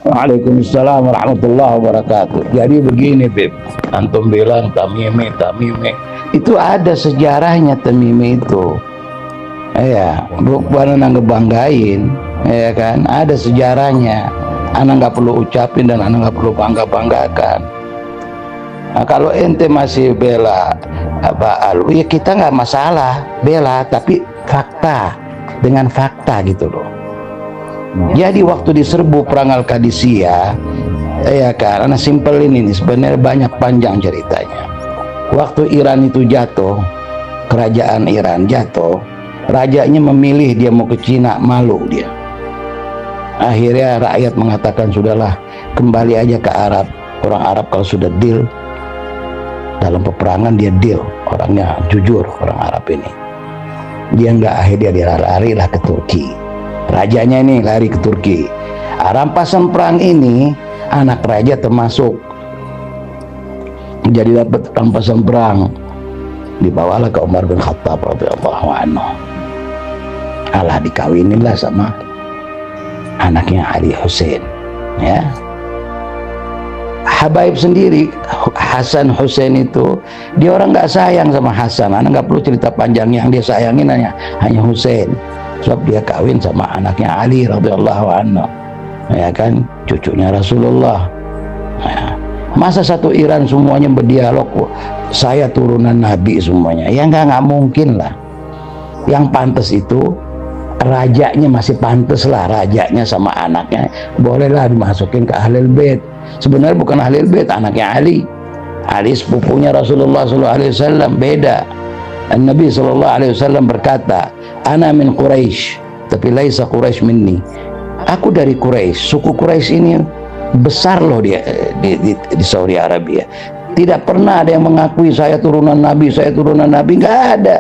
Waalaikumsalam warahmatullahi wabarakatuh. Jadi begini, Beb. Antum bilang Tamimi, Tamimi. Itu ada sejarahnya Tamimi itu. Ya, bukan anak ngebanggain, ya kan? Ada sejarahnya. Anak nggak perlu ucapin dan anak nggak perlu bangga-banggakan. Nah, kalau ente masih bela apa Alwi, ya kita nggak masalah bela, tapi fakta dengan fakta gitu loh. Jadi waktu diserbu perang Al-Qadisiyah, ya kan, anak simpel ini sebenarnya banyak panjang ceritanya. Waktu Iran itu jatuh, kerajaan Iran jatuh, rajanya memilih dia mau ke Cina, malu dia. Akhirnya rakyat mengatakan sudahlah, kembali aja ke Arab. Orang Arab kalau sudah deal dalam peperangan dia deal, orangnya jujur orang Arab ini. Dia nggak, akhirnya dia lari lah ke Turki. Rajanya ini lari ke Turki. Rampasan perang ini anak raja termasuk, jadi dapat rampasan perang, dibawalah ke Umar bin Khattab radhiyallahu anhu. Alah dikawinilah sama anaknya Ali Hussein, ya. Habaib sendiri Hasan Hussein itu dia orang nggak sayang sama Hasan. Anak nggak perlu cerita panjang, yang dia sayangin hanya Hussein, sebab dia kawin sama anaknya Ali radhiyallahu anhu, ya kan, cucunya Rasulullah. Ya. Masa satu Iran semuanya berdialog, saya turunan Nabi semuanya? Ya nggak mungkin lah. Yang pantas itu rajanya, masih pantas lah rajanya sama anaknya, bolehlah dimasukin ke Ahlul Bait. Sebenarnya bukan Ahlul Bait, anaknya Ali. Ali sepupunya Rasulullah SAW, beda. Nabi SAW berkata, ana min Quraisy, tapi laisa Quraisy minni. Aku dari Quraisy. Suku Quraisy ini besar loh di Saudi Arabia. Tidak pernah ada yang mengakui saya turunan Nabi, saya turunan Nabi, nggak ada.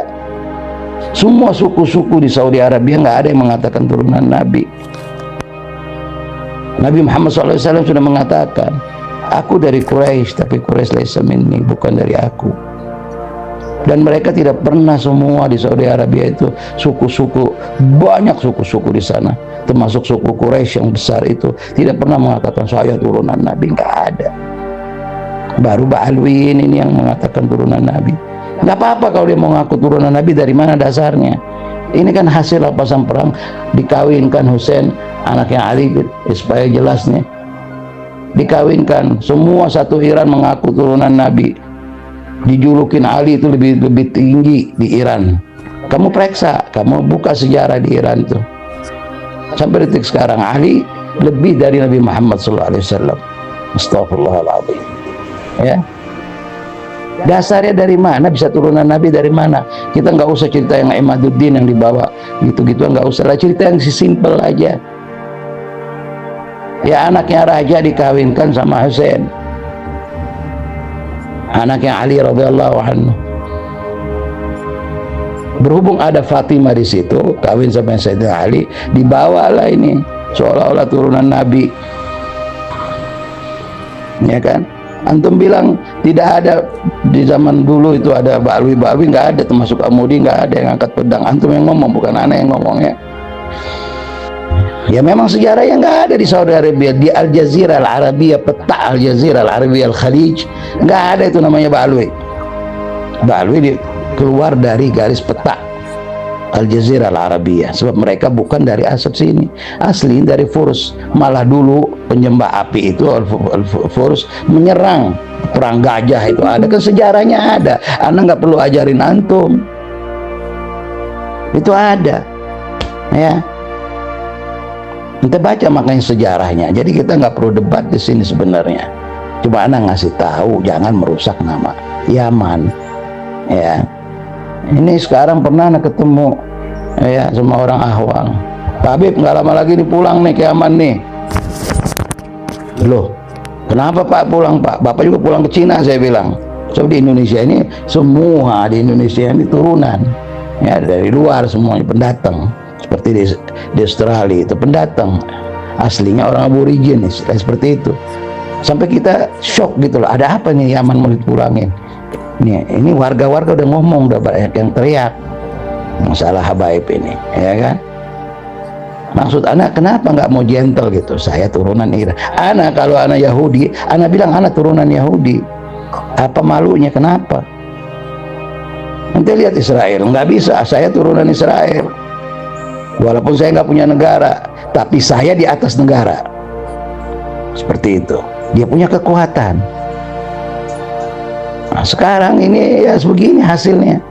Semua suku-suku di Saudi Arabia nggak ada yang mengatakan turunan Nabi. Nabi Muhammad SAW sudah mengatakan, aku dari Quraisy, tapi Quraisy laisa minni, bukan dari aku. Dan mereka tidak pernah, semua di Saudi Arabia itu suku-suku, banyak suku-suku di sana, termasuk suku Quraisy yang besar itu, tidak pernah mengatakan saya turunan Nabi, nggak ada. Baru Ba'alwiin ini yang mengatakan turunan Nabi. Nggak apa-apa kalau dia mau ngaku turunan Nabi, dari mana dasarnya? Ini kan hasil rampasan perang, dikawinkan Hussein anaknya Ali, supaya jelas nih, dikawinkan. Semua satu Iran mengaku turunan Nabi, dijulukin Ali itu lebih tinggi di Iran. Kamu periksa, kamu buka sejarah di Iran itu, sampai detik sekarang Ali lebih dari Nabi Muhammad SAW. Astagfirullahaladzim, ya. Dasarnya dari mana bisa turunan Nabi, dari mana? Kita nggak usah cerita yang Imaduddin yang dibawa gitu-gitu, nggak usah lah, cerita yang simpel aja. Ya, anaknya raja dikawinkan sama Hussein, anaknya Ali radhiyallahu anhu. Berhubung ada Fatimah di situ, kawin sama Sayyidina Ali, dibawalah ini seolah-olah turunan Nabi, ya kan? Antum bilang tidak ada di zaman dulu itu ada Ba'alwi, nggak ada, termasuk Amudi nggak ada yang angkat pedang. Antum yang ngomong, bukan anak yang ngomongnya. Ya memang sejarahnya nggak ada di Saudi Arabia, di Al Jazeera Al Arabiyah, peta Al Jazeera Al Arabiyah Al Khalij, nggak ada itu namanya Ba'alwi. Ba'alwi keluar dari garis peta Al Jazeera Al Arabiyah, sebab mereka bukan dari asap sini, asli dari Furs. Malah dulu penyembah api itu Furs menyerang, perang gajah itu ada kan, sejarahnya ada. Anak nggak perlu ajarin antum, itu ada, ya. Kita baca makanya sejarahnya. Jadi kita nggak perlu debat di sini sebenarnya. Cuma anak ngasih tahu, jangan merusak nama Yaman, ya. Ini sekarang pernah anak ketemu, ya, sama orang Ahwang. Pak Habib, nggak lama lagi nih pulang nih ke Yaman nih. Loh, kenapa Pak pulang Pak? Bapak juga pulang ke Cina, saya bilang. So di Indonesia ini, semua di Indonesia ini turunan, ya, dari luar semuanya pendatang. Seperti di Australia itu pendatang, aslinya orang aborigin, seperti itu. Sampai kita shock gitu loh, ada apa nih Yaman mau dipulangin? Ini warga-warga udah ngomong, udah banyak yang teriak masalah habaib ini, ya kan? Maksud anak kenapa nggak mau gentle gitu? Saya turunan Iran. Anak kalau anak Yahudi, anak bilang anak turunan Yahudi. Apa malunya kenapa? Nanti lihat Israel, nggak bisa. Saya turunan Israel. Walaupun saya nggak punya negara, tapi saya di atas negara. Seperti itu. Dia punya kekuatan. Nah, sekarang ini ya sebegini hasilnya,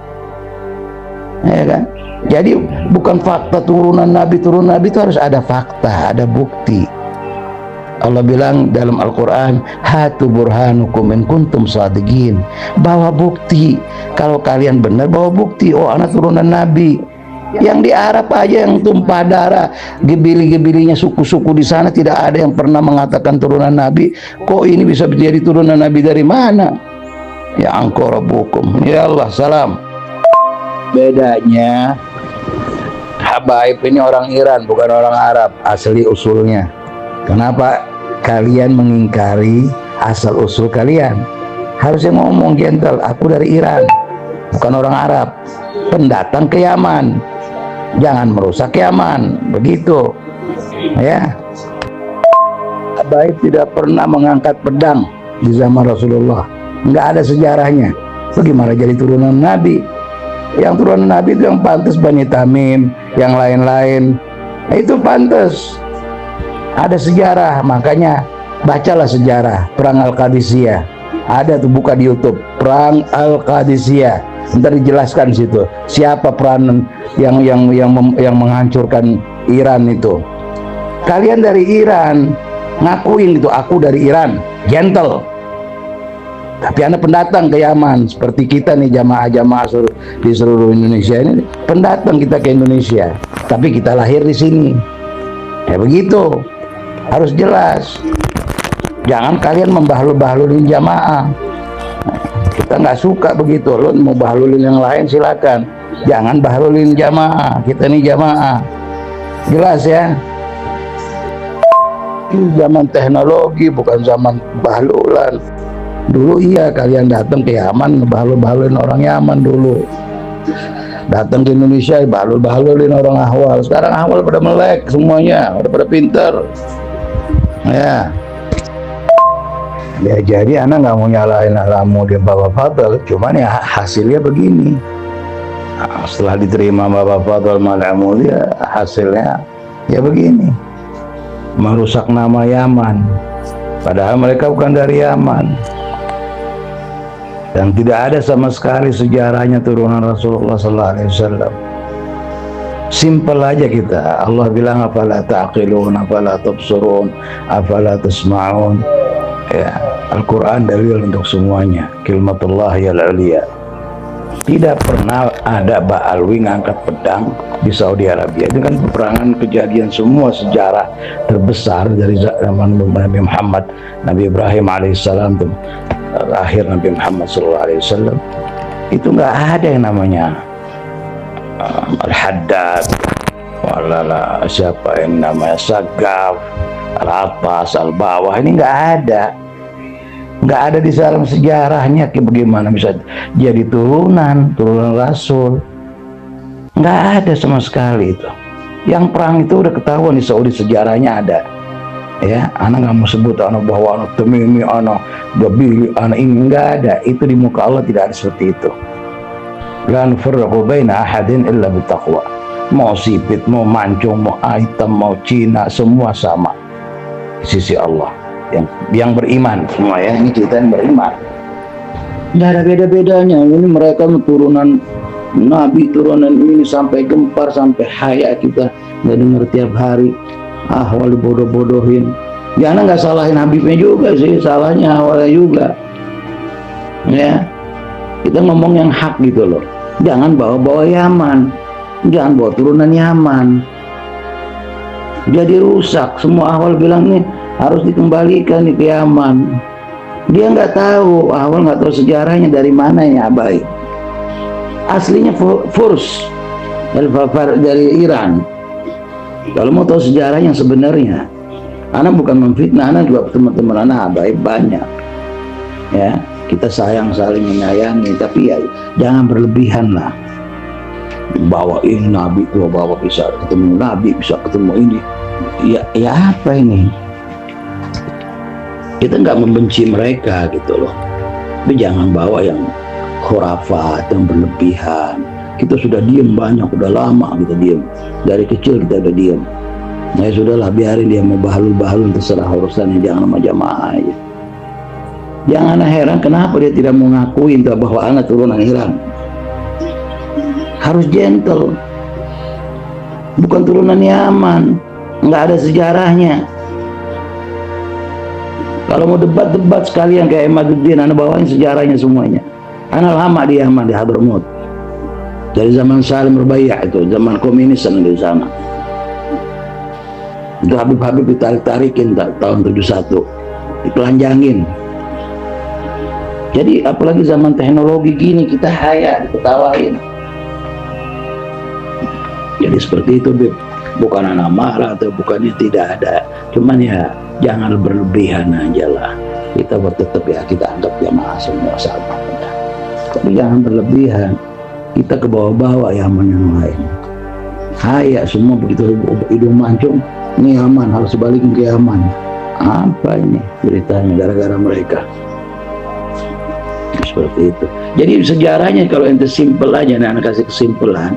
ya kan? Jadi bukan fakta turunan Nabi itu harus ada fakta, ada bukti. Allah bilang dalam Al-Quran, hatu burhanukum in kuntum shadiqin. Bawa bukti. Kalau kalian benar, bawa bukti. Oh, anak turunan Nabi. Yang di Arab aja yang tumpah darah, gebili-gebilinya suku-suku di sana tidak ada yang pernah mengatakan turunan Nabi. Kok ini bisa menjadi turunan Nabi dari mana? Ya angkor rabbukum. Ya Allah, salam. Bedanya, Habaib ini orang Iran, bukan orang Arab asli usulnya. Kenapa kalian mengingkari asal usul kalian? Harusnya ngomong gentle, aku dari Iran, bukan orang Arab, pendatang ke Yaman. Jangan merusak Yaman, begitu ya. Habaib tidak pernah mengangkat pedang di zaman Rasulullah, nggak ada sejarahnya. Bagaimana jadi turunan Nabi? Yang turunan Nabi itu yang pantas Bani Tamim, yang lain-lain, itu pantas. Ada sejarah, makanya bacalah sejarah Perang Al-Qadisiyah. Ada tuh, buka di YouTube, Perang Al-Qadisiyah. Ntar dijelaskan situ siapa peranan yang menghancurkan Iran itu. Kalian dari Iran ngakuin itu, aku dari Iran, gentle. Tapi anak pendatang ke Yaman, seperti kita nih jamaah-jamaah di seluruh Indonesia ini, pendatang kita ke Indonesia, tapi kita lahir di sini. Ya begitu, harus jelas. Jangan kalian membahlul-bahlulin jamaah. Kita nggak suka begitu. Lo mau bahlulin yang lain silakan, jangan bahlulin jamaah. Kita nih jamaah, jelas ya. Ini zaman teknologi, bukan zaman bahlulan. Dulu iya kalian datang ke Yaman bahlul-bahlulin orang Yaman dulu. Datang ke Indonesia bahlul-bahlulin orang Ahwal. Sekarang Ahwal pada melek semuanya, pada pinter. Ya. Ya jadi anak nggak mau nyalahin Alamuddin Bapak Fadl, cuman ya hasilnya begini. Nah, setelah diterima Bapak Fadl Alamuddin, ya hasilnya ya begini, merusak nama Yaman. Padahal mereka bukan dari Yaman, dan tidak ada sama sekali sejarahnya turunan Rasulullah SAW. Simpel aja kita. Allah bilang afala taqilun, afala tubsirun, afala tasma'un. Ya, Al-Quran dalil untuk semuanya. Kalimatullah al-'ulya. Tidak pernah ada Ba'alwi ngangkat pedang di Saudi Arabia. Itu kan peperangan kejadian semua sejarah terbesar dari zaman Nabi Muhammad, Nabi Ibrahim alaihissalam, lahir Nabi Muhammad SAW. Itu nggak ada yang namanya Al-Haddad, walala siapa yang namanya Sagaf, Al-Atas, Al-Bawah. Ini nggak ada di dalam sejarahnya. Bagaimana bisa jadi turunan Rasul? Nggak ada sama sekali itu. Yang perang itu udah ketahuan di Saudi, sejarahnya ada. Ya, anak nggak mau sebut anak bahwa anak Tamimi, anak Gabili, anak ini nggak ada. Itu di muka Allah tidak ada seperti itu. La nufarriqu baina ahadin illa bittaqwa. Mau sipit, mau mancung, mau hitam, mau Cina, semua sama di sisi Allah. Yang beriman semua ya, ini cerita yang beriman. Nggak ada beda-bedanya. Ini mereka turunan Nabi, turunan ini sampai gempar, sampai haya kita nggak dengar tiap hari. Ahwal dibodoh-bodohin. Ya anak nggak salahin Habibnya juga sih, salahnya awalnya juga. Ya, kita ngomong yang hak gitu loh. Jangan bawa-bawa Yaman, jangan bawa turunan Yaman. Jadi rusak. Semua Ahwal bilang nih harus dikembalikan nih ke Yaman. Dia nggak tahu, Ahwal nggak tahu sejarahnya dari mana ya baik. Aslinya Furs dari Iran. Kalau mau tahu sejarah yang sebenarnya, anak bukan memfitnah, anak juga teman-teman anak baik banyak. Ya, kita sayang saling menyayangi, tapi ya jangan berlebihan lah. bawa ini nabi itu, bawa bisa ketemu nabi, bisa ketemu ini. Ya apa ini? Kita nggak membenci mereka gitu loh, tapi jangan bawa yang khurafat, yang berlebihan. Kita sudah diem banyak, udah lama kita diem, dari kecil kita udah diem. Nah ya sudahlah, biarin dia mau bahalul terserah urusannya, jangan sama jamaah aja. Jangan heran kenapa dia tidak mau ngakuin bahwa anak turunan Iran. Harus gentle, bukan turunan Yaman, nggak ada sejarahnya. Kalau mau debat sekalian kayak Imaduddin, anda bawain sejarahnya semuanya. Anak lama di Yaman, di Hadramaut, dari zaman Salim Rubaiyah, itu zaman komunis di sana. Itu Habib ditarik-tarikin tahun 71, ditelanjangin. Jadi apalagi zaman teknologi gini, kita diketawain. Jadi seperti itu, Bib. Bukan anak marah atau bukannya tidak ada, cuman ya jangan berlebihan aja lah. Kita tetap ya, kita anggap jamaah semua sama ya. Tapi jangan berlebihan, kita ke bawah-bawah Yaman yang lain. Hai ya, semua begitu hidung mancung, ini Yaman, harus balikin ke Yaman. Apa ini ceritanya gara-gara mereka? Seperti itu. Jadi sejarahnya kalau ente simpel aja, nah anak kasih kesimpulan.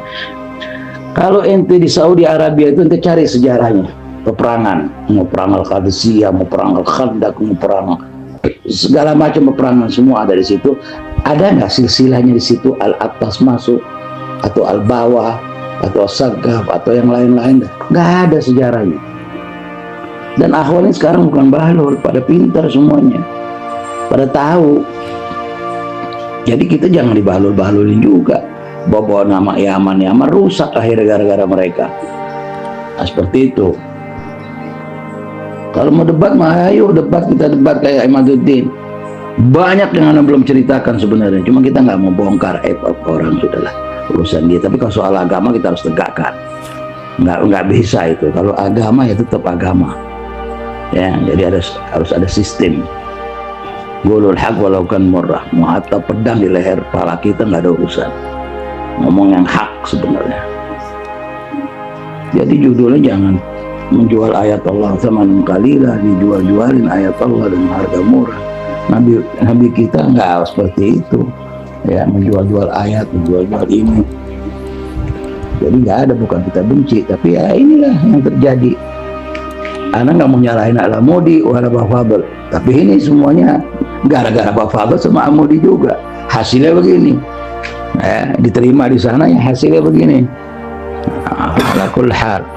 Kalau ente di Saudi Arabia itu ente cari sejarahnya, peperangan, mau perang Al-Qadisiyah, mau perang Al-Khandaq, mau perang segala macam peperangan, semua ada di situ. Ada nggak silsilahnya di situ, Al-Attas masuk atau Al-Bawah atau Sagaf atau yang lain-lain? Nggak ada sejarahnya. Dan akhwalnya sekarang bukan bahlul, pada pintar semuanya, pada tahu. Jadi kita jangan dibahlul-bahlulin juga. Bawa nama Yaman rusak akhirnya gara-gara mereka. Nah, seperti itu. Kalau mau debat mah ayo debat, kita debat kayak Imaduddin. Banyak yang anda belum ceritakan sebenarnya, cuma kita nggak mau bongkar orang, sudahlah urusan dia. Tapi kalau soal agama kita harus tegakkan. Nggak bisa itu. Kalau agama ya tetap agama. Ya, jadi harus ada sistem. Qulul haq walau kan murrah. Mau atau pedang di leher kepala kita nggak ada urusan. Ngomong yang hak sebenarnya. Jadi judulnya jangan menjual ayat Allah sama kalilah, dijual-jualin ayat Allah dengan harga murah. Nabi kita nggak seperti itu ya, menjual-jual ayat, menjual-jual ini. Jadi nggak ada, bukan kita benci, tapi ya inilah yang terjadi. Anak nggak mau nyalahin Al-Amudi wala Pak Fadl, tapi ini semuanya gara-gara Pak Fadl sama Amudi juga. Hasilnya begini. Diterima di sana ya hasilnya begini. Ala kulli hal.